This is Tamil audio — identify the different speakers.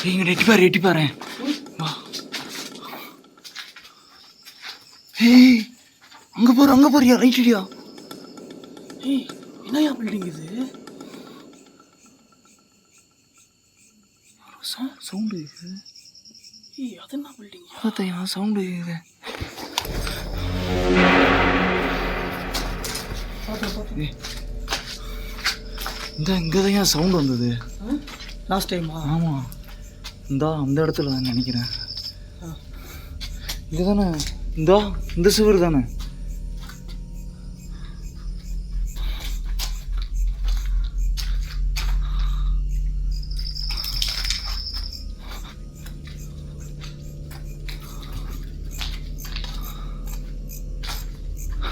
Speaker 1: இங்கே எட்டி பாரு வா. ஏய் அங்கே போறியா? ரைட் அடியா. ஏய் என்னையா பில்டிங் இது? சவுண்டு இது. ஏய் அது என்ன பில்டிங்? அதையா சவுண்டு இது. இங்கே தான் ஏன் சவுண்டு வந்தது லாஸ்ட் டைமா? ஆமாம் அந்த இடத்துல தான் நினைக்கிறேன். இது தானே இந்த சுவர் தானே?